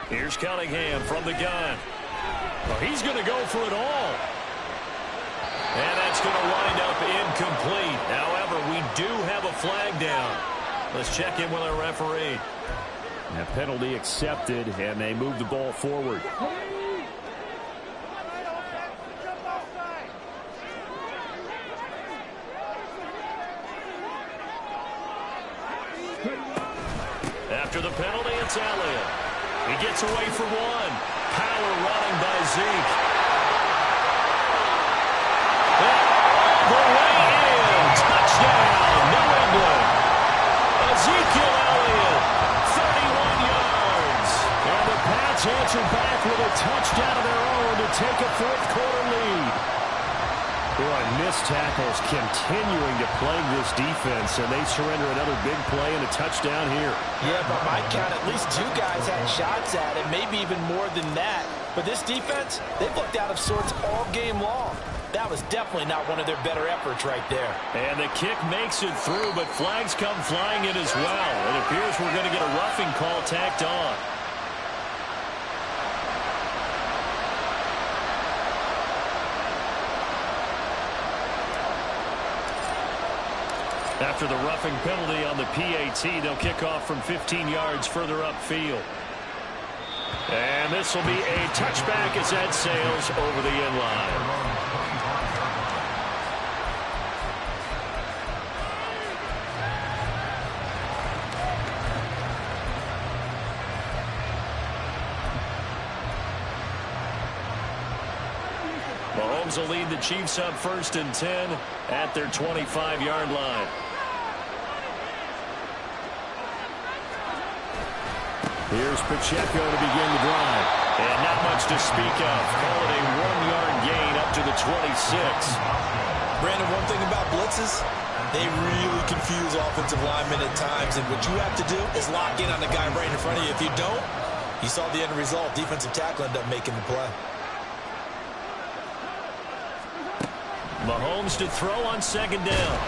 [SPEAKER 1] Here's Cunningham from the gun. Well, he's going to go for it all. And that's going to wind up incomplete. However, we do have a flag down. Let's check in with our referee.
[SPEAKER 5] A penalty accepted, and they move the ball forward.
[SPEAKER 1] After the penalty, it's Elliott. He gets away for 1. Power running by Zeke. The way in. Touchdown, New England. Ezekiel Elliott, 31 yards. And the Pats answer back with a touchdown of their own to take a 4th-quarter lead.
[SPEAKER 5] Boy, missed tackles continuing to plague this defense, and they surrender another big play and a touchdown here.
[SPEAKER 3] Yeah, by my count, at least 2 guys had shots at it, maybe even more than that. But this defense, they've looked out of sorts all game long. That was definitely not one of their better efforts right there.
[SPEAKER 1] And the kick makes it through, but flags come flying in as well. It appears we're going to get a roughing call tacked on. After the roughing penalty on the PAT, they'll kick off from 15 yards further upfield. And this will be a touchback as that sails over the end line. Mahomes will lead the Chiefs up 1st and 10 at their 25-yard line.
[SPEAKER 5] Here's Pacheco to begin the drive.
[SPEAKER 1] And not much to speak of. Call it a 1-yard gain up to the 26.
[SPEAKER 3] Brandon, one thing about blitzes, they really confuse offensive linemen at times. And what you have to do is lock in on the guy right in front of you. If you don't, you saw the end result. Defensive tackle ended up making the play.
[SPEAKER 1] Mahomes to throw on 2nd down.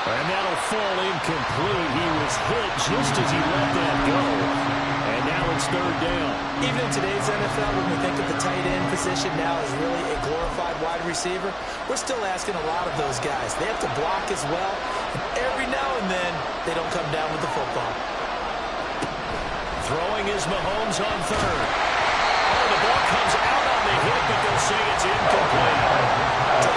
[SPEAKER 5] And that'll fall incomplete. He was hit just as he let that go. And now it's 3rd down.
[SPEAKER 3] Even in today's NFL, when we think of the tight end position now as really a glorified wide receiver, we're still asking a lot of those guys. They have to block as well. And every now and then, they don't come down with the football.
[SPEAKER 1] Throwing is Mahomes on 3rd. Oh, the ball comes out on the hit, but they'll say it's incomplete.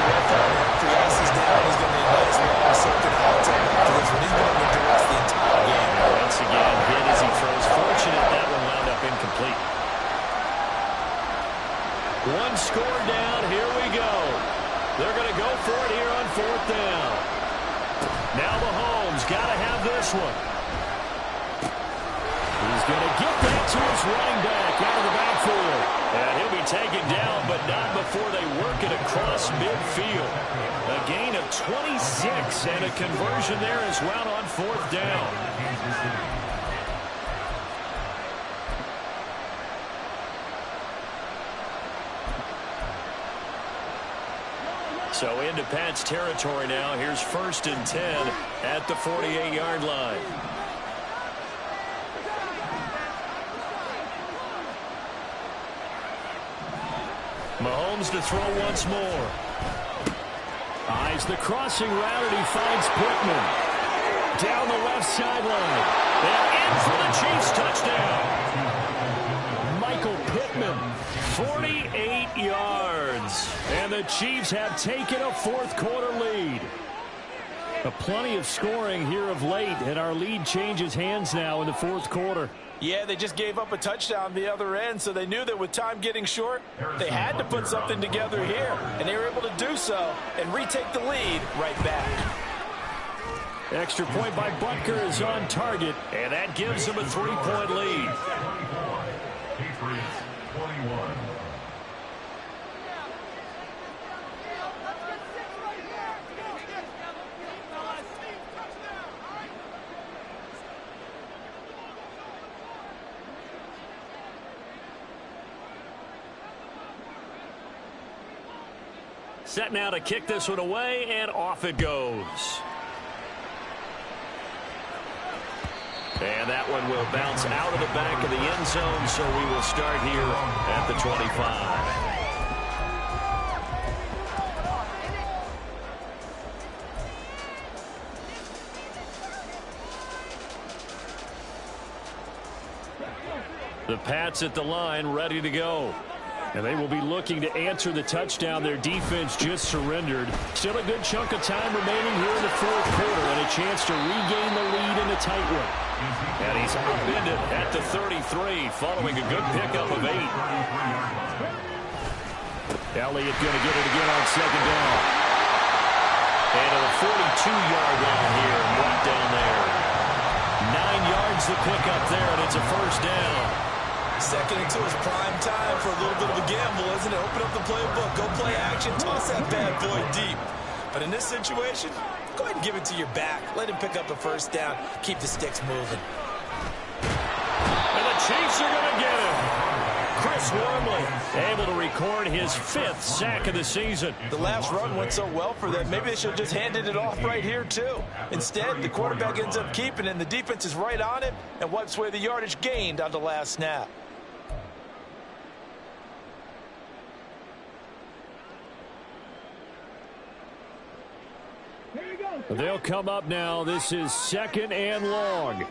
[SPEAKER 3] After Yassi's down, he's going to need a nice long circuit out after this one. He's going to direct the entire game.
[SPEAKER 1] Once again, hit as he throws. Fortunate that one wound up incomplete. 1 score down. Here we go. They're going to go for it here on 4th down. Now Mahomes got to have this one. He's going to get that to his running back out of the backfield. And he'll be taken down, but not before they work it across midfield. A gain of 26 and a conversion there as well on 4th down. So into Pat's territory now. Here's 1st and 10 at the 48-yard line. Mahomes to throw once more.
[SPEAKER 5] Tries the crossing route, and he finds Pittman. Down the left sideline. And in for the Chiefs touchdown. Michael Pittman, 48 yards. And the Chiefs have taken a fourth-quarter lead. Plenty of scoring here of late, and our lead changes hands now in the fourth quarter.
[SPEAKER 3] Yeah, they just gave up a touchdown the other end, so they knew that with time getting short, they had to put something together here, and they were able to do so and retake the lead right back.
[SPEAKER 5] Extra point by Butker is on target, and that gives them a 3-point lead.
[SPEAKER 2] Patriots 21.
[SPEAKER 5] Set now to kick this one away, and off it goes. And that one will bounce out of the back of the end zone, so we will start here at the 25. The Pats at the line, ready to go. And they will be looking to answer the touchdown their defense just surrendered. Still a good chunk of time remaining here in the fourth quarter, and a chance to regain the lead in a tight one. And he's upended at the 33 following a good pickup of 8. Elliott going to get it again on second down. And to the 42-yard line here, brought down there. 9 yards the pickup there, and it's a first down.
[SPEAKER 3] Second and 2 is prime time for a little bit of a gamble, isn't it? Open up the playbook, go play action, toss that bad boy deep. But in this situation, go ahead and give it to your back. Let him pick up a first down. Keep the sticks moving.
[SPEAKER 5] And the Chiefs are going to get him. Chris Wormley able to record his 5th sack of the season.
[SPEAKER 3] The last run went so well for them. Maybe they should have just handed it off right here, too. Instead, the quarterback ends up keeping it, and the defense is right on it and wipes away the yardage gained on the last snap.
[SPEAKER 5] They'll come up now. This is 2nd and long.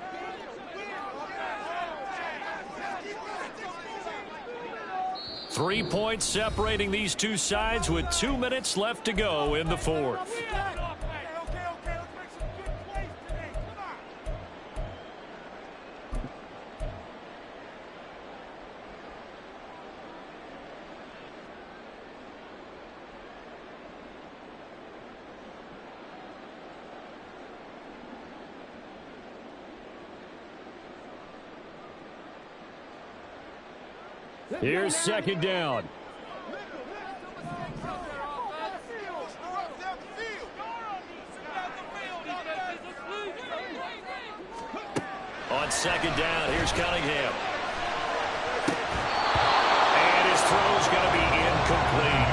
[SPEAKER 5] Three points separating these two sides with 2 minutes left to go in the fourth. Here's second down. On second down, here's Cunningham. And his throw's going to be incomplete.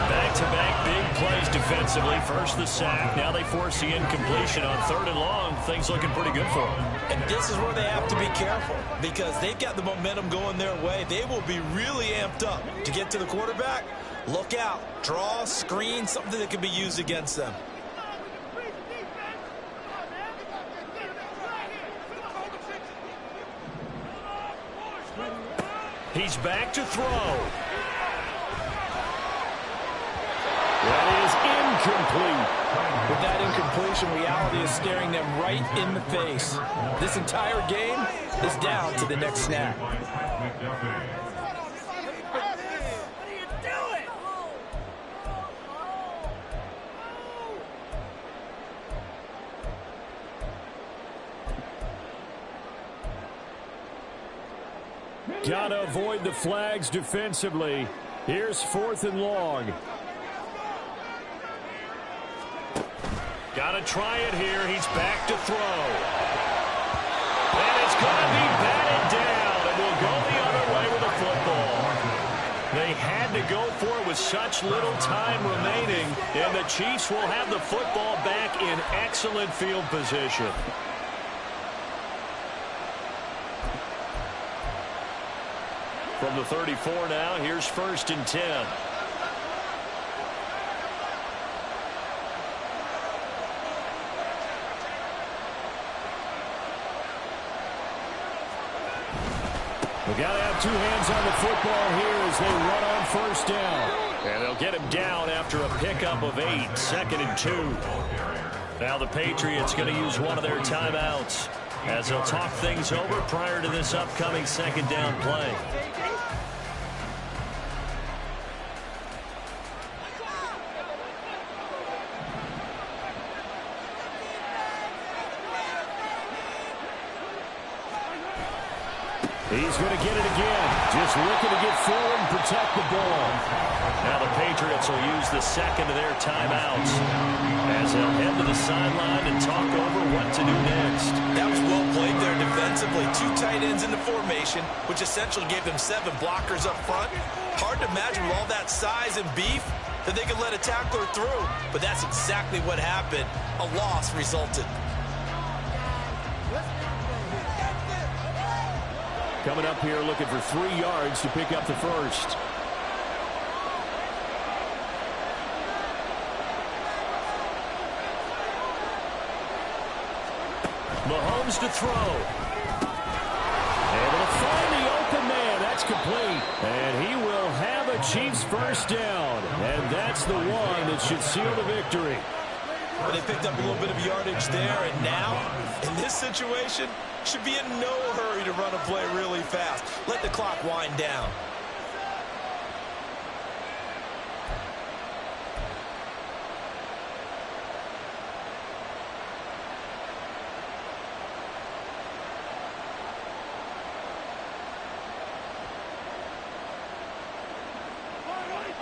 [SPEAKER 5] Back-to-back big plays defensively. First the sack, now they force the incompletion on 3rd and long. Things looking pretty good for them.
[SPEAKER 3] And this is where they have to be careful because they've got the momentum going their way. They will be really amped up to get to the quarterback. Look out. Draw, screen, something that can be used against them.
[SPEAKER 5] He's back to throw. That is incomplete.
[SPEAKER 3] With that incompletion, reality is staring them right in the face. This entire game is down to the next snap.
[SPEAKER 5] Gotta avoid the flags defensively. Here's 4th and long. Gotta try it here. He's back to throw. And it's going to be batted down. And we'll go the other way with the football. They had to go for it with such little time remaining. And the Chiefs will have the football back in excellent field position. From the 34 now, here's 1st and 10.
[SPEAKER 1] We've got to have two hands on the football here as they run on first down. And they'll get him down after a pickup of 8, 2nd and 2. Now the Patriots going to use one of their timeouts as they'll talk things over prior to this upcoming 2nd down play. He's going to get it again. Just looking to get forward and protect the ball. Now the Patriots will use the second of their timeouts as they'll head to the sideline and talk over what to do next.
[SPEAKER 3] That was well played there defensively. 2 tight ends in the formation, which essentially gave them 7 blockers up front. Hard to imagine with all that size and beef that they could let a tackler through, but that's exactly what happened. A loss resulted.
[SPEAKER 1] Coming up here looking for 3 yards to pick up the first. Mahomes to throw. Able to find the open man. That's complete. And he will have a Chiefs first down. And that's the one that should seal the victory.
[SPEAKER 3] Well, they picked up a little bit of yardage there, and now, in this situation, should be in no hurry to run a play really fast. Let the clock wind down.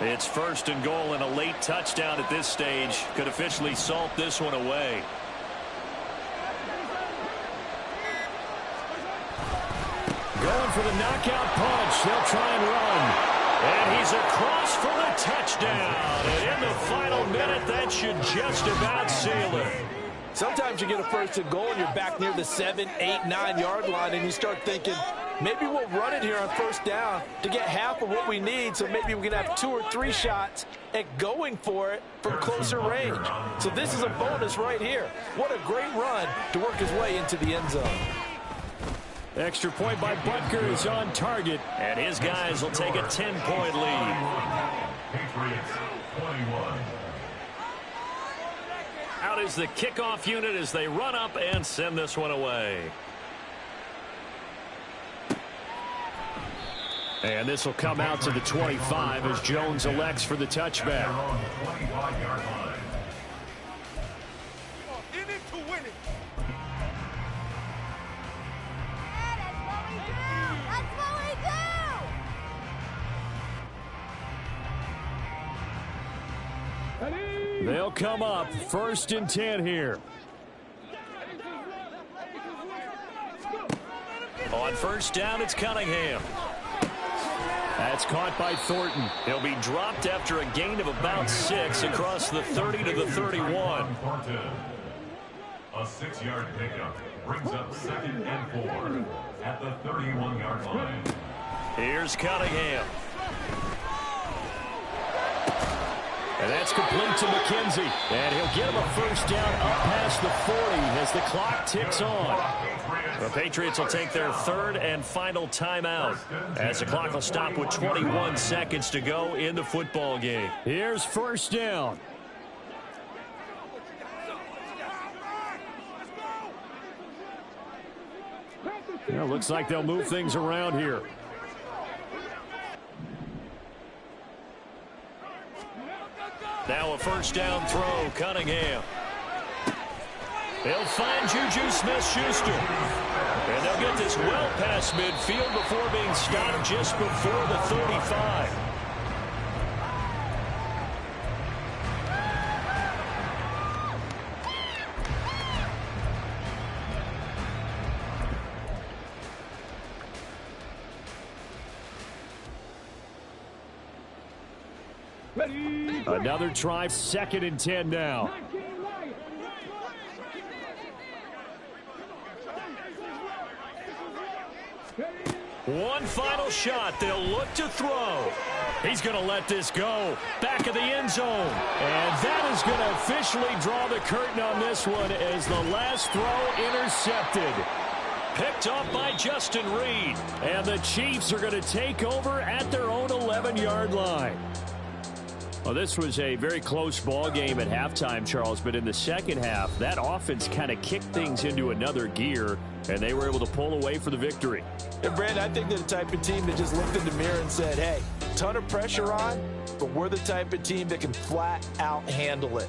[SPEAKER 1] It's 1st and goal and a late touchdown at this stage. Could officially salt this one away. Going for the knockout punch. They'll try and run. And he's across for the touchdown. And in the final minute, that should just about seal it.
[SPEAKER 3] Sometimes you get a 1st and goal and you're back near the 7, 8, 9 yard line and you start thinking, maybe we'll run it here on 1st down to get half of what we need, so maybe we can have 2 or 3 shots at going for it from closer range. So this is a bonus right here. What a great run to work his way into the end zone.
[SPEAKER 1] Extra point by Butker is on target, and his guys will take a 10-point lead.
[SPEAKER 2] Patriots 21.
[SPEAKER 1] Out is the kickoff unit as they run up and send this one away. And this will come out to the 25 as Jones elects for the touchback.
[SPEAKER 2] On the 25-yard line.
[SPEAKER 4] In it to win it.
[SPEAKER 6] That's what we do!
[SPEAKER 1] They'll come up 1st and 10 here. On 1st down, it's Cunningham. That's caught by Thornton. He'll be dropped after a gain of about 6 across the 30 to the 31.
[SPEAKER 2] Thornton. A 6-yard pickup brings up 2nd and 4 at the 31-yard line.
[SPEAKER 1] Here's Cunningham. And that's complete to McKenzie. And he'll get him a 1st down up past the 40 as the clock ticks on. The Patriots will take their 3rd and final timeout as the clock will stop with 21 seconds to go in the football game. Here's 1st down. Well, looks like they'll move things around here. Now a 1st down throw, Cunningham. They'll find Juju Smith-Schuster. And they'll get this well past midfield before being stopped just before the 35. Another try, 2nd and 10 now. One final shot. They'll look to throw. He's going to let this go. Back of the end zone. And that is going to officially draw the curtain on this one as the last throw intercepted.
[SPEAKER 5] Picked off by Justin Reed. And the Chiefs are going to take over at their own 11-yard line. Well, this was a very close ball game at halftime, Charles, but in the second half, that offense kind of kicked things into another gear, and they were able to pull away for the victory.
[SPEAKER 3] And, Brandon, I think they're the type of team that just looked in the mirror and said, hey, ton of pressure on, but we're the type of team that can flat out handle it.